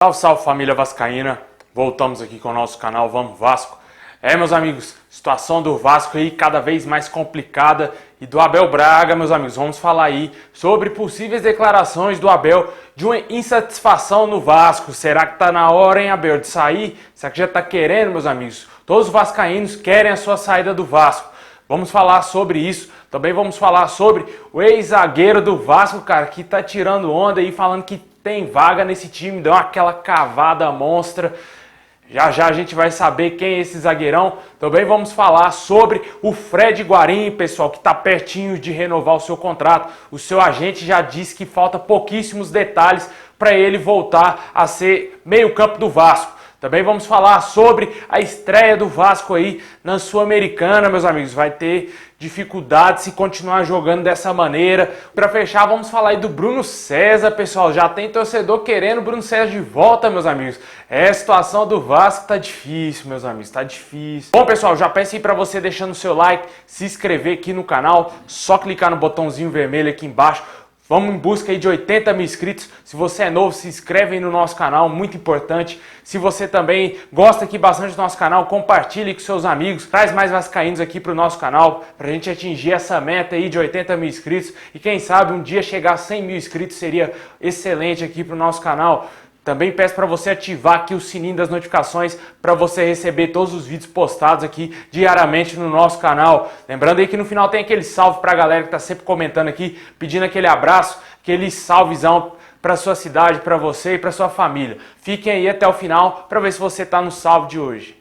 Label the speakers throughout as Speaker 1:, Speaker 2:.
Speaker 1: Salve, salve família vascaína, voltamos aqui com o nosso canal Vamos Vasco. Meus amigos, situação do Vasco aí cada vez mais complicada e do Abel Braga, meus amigos, vamos falar aí sobre possíveis declarações do Abel de uma insatisfação no Vasco. Será que tá na hora, hein, Abel, de sair? Será que já tá querendo, meus amigos? Todos os vascaínos querem a sua saída do Vasco. Vamos falar sobre isso. Também vamos falar sobre o ex-zagueiro do Vasco, cara, que tá tirando onda aí, falando que tem vaga nesse time, deu aquela cavada monstra. Já já a gente vai saber quem é esse zagueirão. Também vamos falar sobre o Fred Guarim, pessoal, que está pertinho de renovar o seu contrato. O seu agente já disse que falta pouquíssimos detalhes para ele voltar a ser meio-campo do Vasco. Também vamos falar sobre a estreia do Vasco aí na Sul-Americana, meus amigos. Vai ter dificuldade se continuar jogando dessa maneira. Para fechar, vamos falar aí do Bruno César, pessoal. Já tem torcedor querendo o Bruno César de volta, meus amigos. A situação do Vasco tá difícil, meus amigos, tá difícil. Bom, pessoal, já peço aí para você deixando o seu like, se inscrever aqui no canal. Só clicar no botãozinho vermelho aqui embaixo. Vamos em busca aí de 80 mil inscritos. Se você é novo, se inscreve aí no nosso canal, muito importante. Se você também gosta aqui bastante do nosso canal, compartilhe com seus amigos. Traz mais vascaínos aqui para o nosso canal, para a gente atingir essa meta aí de 80 mil inscritos. E quem sabe um dia chegar a 100 mil inscritos seria excelente aqui para o nosso canal. Também peço para você ativar aqui o sininho das notificações para você receber todos os vídeos postados aqui diariamente no nosso canal. Lembrando aí que no final tem aquele salve para a galera que está sempre comentando aqui, pedindo aquele abraço, aquele salvezão para sua cidade, para você e para sua família. Fiquem aí até o final para ver se você está no salve de hoje.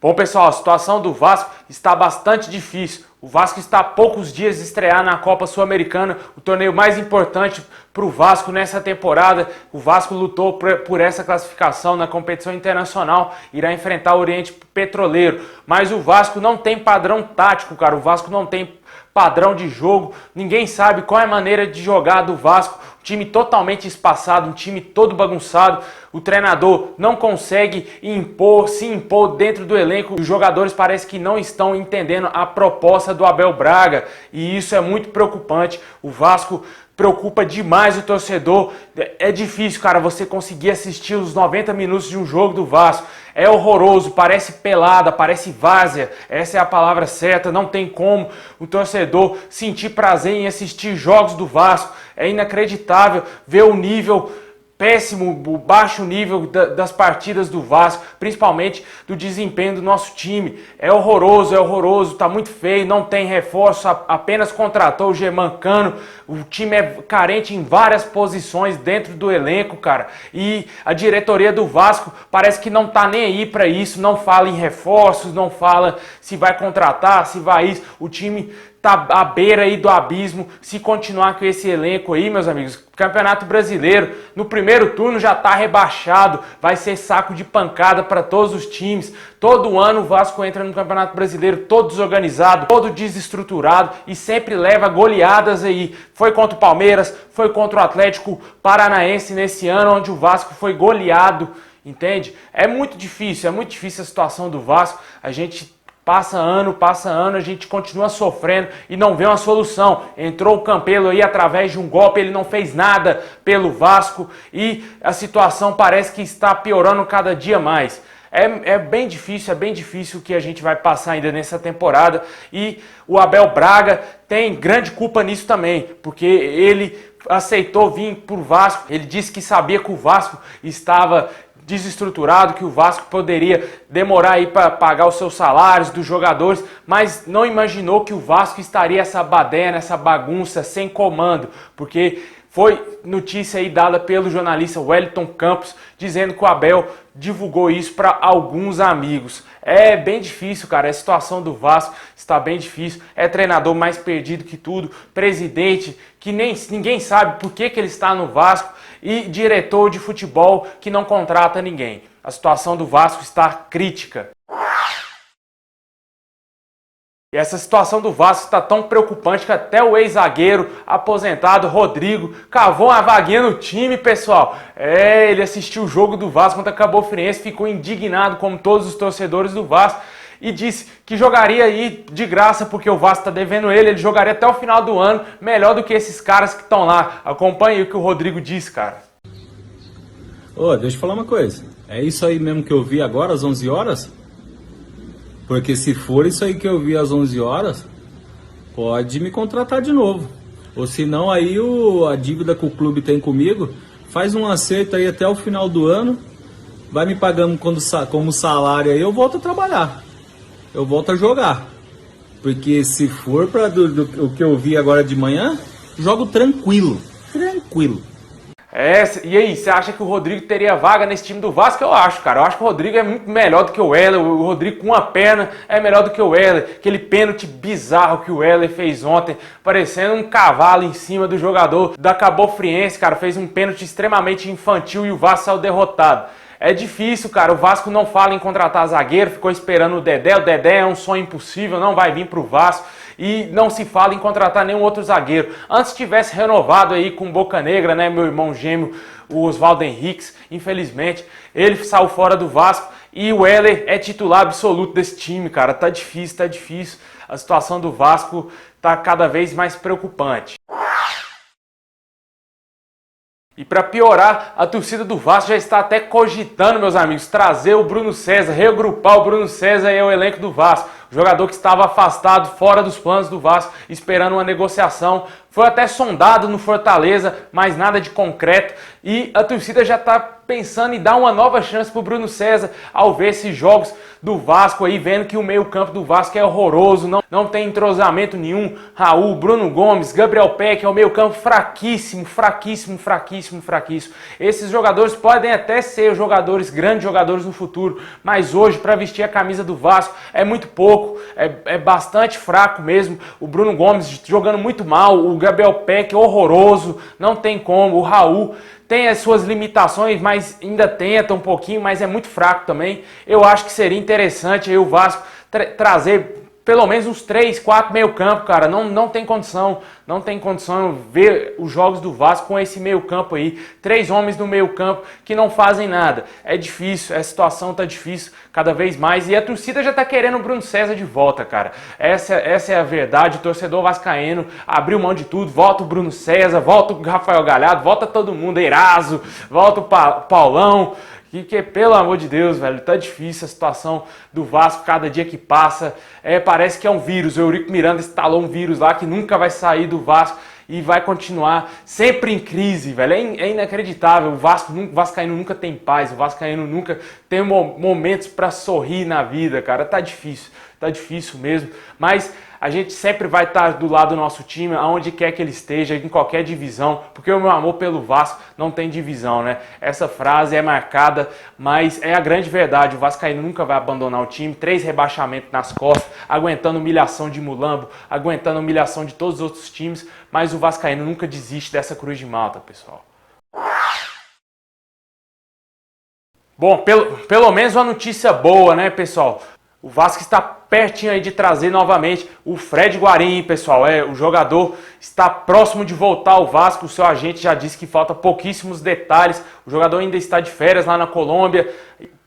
Speaker 1: Bom, pessoal, a situação do Vasco está bastante difícil. O Vasco está a poucos dias de estrear na Copa Sul-Americana, o torneio mais importante para o Vasco nessa temporada. O Vasco lutou por essa classificação na competição internacional, irá enfrentar o Oriente Petroleiro. Mas o Vasco não tem padrão tático, cara. O Vasco não tem padrão de jogo. Ninguém sabe qual é a maneira de jogar do Vasco. Um time totalmente espaçado, um time todo bagunçado. O treinador não consegue se impor dentro do elenco. Os jogadores parecem que não estão entendendo a proposta do Abel Braga. E isso é muito preocupante. O Vasco preocupa demais o torcedor. É difícil, cara, você conseguir assistir os 90 minutos de um jogo do Vasco. É horroroso, parece pelada, parece várzea. Essa é a palavra certa. Não tem como o torcedor sentir prazer em assistir jogos do Vasco. É inacreditável ver o nível péssimo, o baixo nível das partidas do Vasco, principalmente do desempenho do nosso time. É horroroso, tá muito feio, não tem reforço, apenas contratou o Germancano. O time é carente em várias posições dentro do elenco, cara. E a diretoria do Vasco parece que não tá nem aí pra isso, não fala em reforços, não fala se vai contratar, se vai isso. O time tá à beira aí do abismo. Se continuar com esse elenco aí, meus amigos, Campeonato Brasileiro, no primeiro turno já tá rebaixado, vai ser saco de pancada para todos os times. Todo ano o Vasco entra no Campeonato Brasileiro todo desorganizado, todo desestruturado e sempre leva goleadas aí. Foi contra o Palmeiras, foi contra o Atlético Paranaense nesse ano, onde o Vasco foi goleado, entende? É muito difícil a situação do Vasco. A gente passa ano, a gente continua sofrendo e não vê uma solução. Entrou o Campelo aí através de um golpe, ele não fez nada pelo Vasco e a situação parece que está piorando cada dia mais. É bem difícil o que a gente vai passar ainda nessa temporada e o Abel Braga tem grande culpa nisso também, porque ele aceitou vir para o Vasco, ele disse que sabia que o Vasco estava desestruturado, que o Vasco poderia demorar aí para pagar os seus salários dos jogadores, mas não imaginou que o Vasco estaria essa baderna, essa bagunça, sem comando, porque foi notícia aí dada pelo jornalista Wellington Campos, dizendo que o Abel divulgou isso para alguns amigos. É bem difícil, cara, a situação do Vasco está bem difícil, é treinador mais perdido que tudo, presidente que ninguém sabe por que ele está no Vasco e diretor de futebol que não contrata ninguém. A situação do Vasco está crítica. E essa situação do Vasco está tão preocupante que até o ex-zagueiro aposentado, Rodrigo, cavou uma vaguinha no time, pessoal. Ele assistiu o jogo do Vasco contra a Cabo Friense, ficou indignado como todos os torcedores do Vasco e disse que jogaria aí de graça porque o Vasco está devendo ele jogaria até o final do ano, melhor do que esses caras que estão lá. Acompanhe o que o Rodrigo disse, cara.
Speaker 2: Ô, deixa eu falar uma coisa. É isso aí mesmo que eu vi agora, às 11 horas? Porque se for isso aí que eu vi às 11 horas, pode me contratar de novo. Ou se não, aí a dívida que o clube tem comigo, faz um acerto aí até o final do ano, vai me pagando como salário aí, eu volto a trabalhar. Eu volto a jogar. Porque se for para o que eu vi agora de manhã, jogo tranquilo. Tranquilo.
Speaker 1: E aí, você acha que o Rodrigo teria vaga nesse time do Vasco? Eu acho, cara. Eu acho que o Rodrigo é muito melhor do que o Weller. O Rodrigo com uma perna é melhor do que o Weller. Aquele pênalti bizarro que o Weller fez ontem, parecendo um cavalo em cima do jogador da Cabo Friense, cara. Fez um pênalti extremamente infantil e o Vasco saiu derrotado. É difícil, cara. O Vasco não fala em contratar zagueiro, ficou esperando o Dedé. O Dedé é um sonho impossível, não vai vir pro Vasco. E não se fala em contratar nenhum outro zagueiro. Antes tivesse renovado aí com Boca Negra, né, meu irmão gêmeo, o Oswaldo Henriques, infelizmente, ele saiu fora do Vasco e o Weller é titular absoluto desse time, cara. Tá difícil, tá difícil. A situação do Vasco tá cada vez mais preocupante. E para piorar, a torcida do Vasco já está até cogitando, meus amigos, trazer o Bruno César, reagrupar o Bruno César e o elenco do Vasco. O jogador que estava afastado, fora dos planos do Vasco, esperando uma negociação. Foi até sondado no Fortaleza, mas nada de concreto. E a torcida já está pensando em dar uma nova chance para o Bruno César ao ver esses jogos do Vasco aí, vendo que o meio-campo do Vasco é horroroso, não tem entrosamento nenhum. Raul, Bruno Gomes, Gabriel Peck, é o meio-campo fraquíssimo, fraquíssimo, fraquíssimo, fraquíssimo. Esses jogadores podem até ser jogadores, grandes jogadores no futuro, mas hoje, para vestir a camisa do Vasco, é muito pouco, é bastante fraco mesmo. O Bruno Gomes jogando muito mal, o Gabriel Peck horroroso, não tem como. O Raul tem as suas limitações, mas ainda tenta um pouquinho, mas é muito fraco também. Eu acho que seria interessante aí o Vasco trazer pelo menos uns 3, 4 meio-campo, cara. Não tem condição. Não tem condição ver os jogos do Vasco com esse meio-campo aí. 3 homens no meio-campo que não fazem nada. É difícil, a situação tá difícil cada vez mais. E a torcida já tá querendo o Bruno César de volta, cara. Essa é a verdade. O torcedor vascaíno abriu mão de tudo. Volta o Bruno César, volta o Rafael Galhardo, volta todo mundo. Eraso, volta o Paulão. Que pelo amor de Deus, velho, tá difícil a situação do Vasco cada dia que passa. Parece que é um vírus. O Eurico Miranda instalou um vírus lá que nunca vai sair do Vasco e vai continuar sempre em crise, velho. É inacreditável. O vascaíno nunca tem paz. O vascaíno nunca tem momentos para sorrir na vida, cara. Tá difícil mesmo. Mas a gente sempre vai estar do lado do nosso time, aonde quer que ele esteja, em qualquer divisão, porque o meu amor pelo Vasco não tem divisão, né? Essa frase é marcada, mas é a grande verdade. O vascaíno nunca vai abandonar o time. 3 rebaixamentos nas costas, aguentando humilhação de Mulambo, aguentando humilhação de todos os outros times, mas o vascaíno nunca desiste dessa cruz de malta, pessoal. Bom, pelo menos uma notícia boa, né, pessoal? O Vasco está pertinho aí de trazer novamente o Fred Guarim, pessoal. O jogador está próximo de voltar ao Vasco. O seu agente já disse que falta pouquíssimos detalhes. O jogador ainda está de férias lá na Colômbia.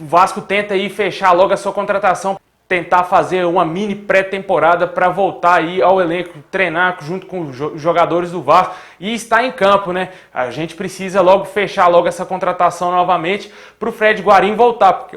Speaker 1: O Vasco tenta aí fechar logo a sua contratação, tentar fazer uma mini pré-temporada para voltar aí ao elenco, treinar junto com os jogadores do Vasco e estar em campo, né? A gente precisa logo fechar logo essa contratação novamente para o Fred Guarim voltar,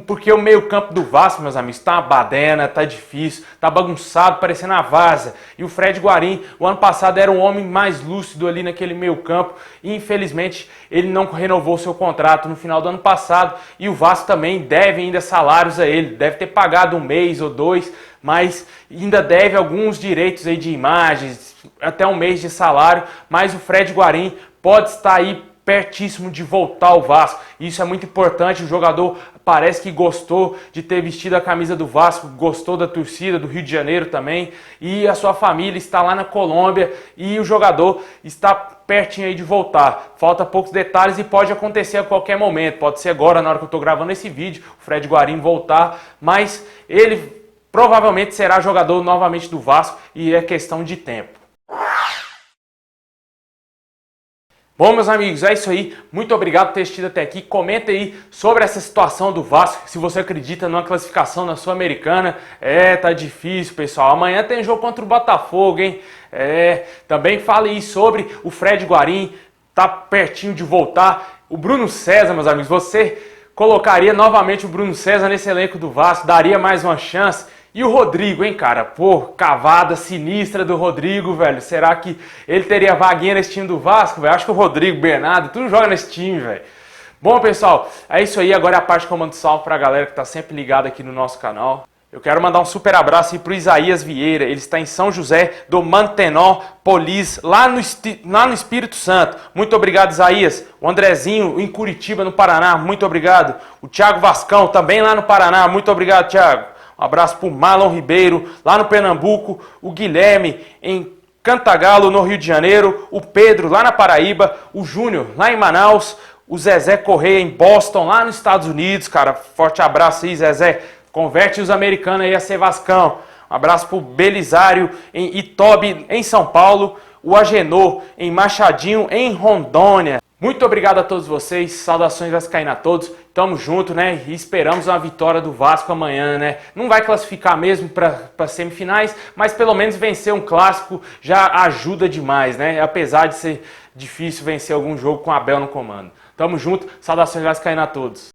Speaker 1: porque o meio-campo do Vasco, meus amigos, tá uma badena, tá difícil, tá bagunçado, parecendo a várzea. E o Fred Guarim, o ano passado, era um homem mais lúcido ali naquele meio-campo e infelizmente ele não renovou seu contrato no final do ano passado e o Vasco também deve ainda salários a ele, deve ter pagado 1 mês ou 2, mas ainda deve alguns direitos aí de imagens, até 1 mês de salário, mas o Fred Guarim pode estar aí pertíssimo de voltar ao Vasco. Isso é muito importante. O jogador parece que gostou de ter vestido a camisa do Vasco, gostou da torcida do Rio de Janeiro também, e a sua família está lá na Colômbia e o jogador está pertinho aí de voltar. Falta poucos detalhes e pode acontecer a qualquer momento. Pode ser agora, na hora que eu estou gravando esse vídeo, o Fred Guarim voltar, mas ele provavelmente será jogador novamente do Vasco e é questão de tempo. Bom, meus amigos, é isso aí. Muito obrigado por ter assistido até aqui. Comenta aí sobre essa situação do Vasco, se você acredita numa classificação na Sul-Americana. Tá difícil, pessoal. Amanhã tem jogo contra o Botafogo, hein? Também fale aí sobre o Fred Guarim, tá pertinho de voltar. O Bruno César, meus amigos, você colocaria novamente o Bruno César nesse elenco do Vasco? Daria mais uma chance? E o Rodrigo, hein, cara? Pô, cavada sinistra do Rodrigo, velho. Será que ele teria vaguinha nesse time do Vasco, velho? Acho que o Rodrigo, Bernardo, tudo joga nesse time, velho. Bom, pessoal, é isso aí. Agora é a parte que eu mando salve pra galera que tá sempre ligada aqui no nosso canal. Eu quero mandar um super abraço aí pro Isaías Vieira. Ele está em São José do Mantenó, Polis, lá no Espírito Santo. Muito obrigado, Isaías. O Andrezinho em Curitiba, no Paraná. Muito obrigado. O Thiago Vascão, também lá no Paraná. Muito obrigado, Thiago. Um abraço pro Marlon Ribeiro, lá no Pernambuco. O Guilherme em Cantagalo, no Rio de Janeiro. O Pedro, lá na Paraíba. O Júnior, lá em Manaus. O Zezé Correia em Boston, lá nos Estados Unidos. Cara, forte abraço aí, Zezé. Converte os americanos aí a ser Vascão. Um abraço pro Belisário em Itobe, em São Paulo. O Agenor em Machadinho, em Rondônia. Muito obrigado a todos vocês. Saudações vascaínas a todos. Tamo junto, né? E esperamos uma vitória do Vasco amanhã, né? Não vai classificar mesmo para semifinais, mas pelo menos vencer um clássico já ajuda demais, né? Apesar de ser difícil vencer algum jogo com o Abel no comando. Tamo junto. Saudações vascaínas a todos.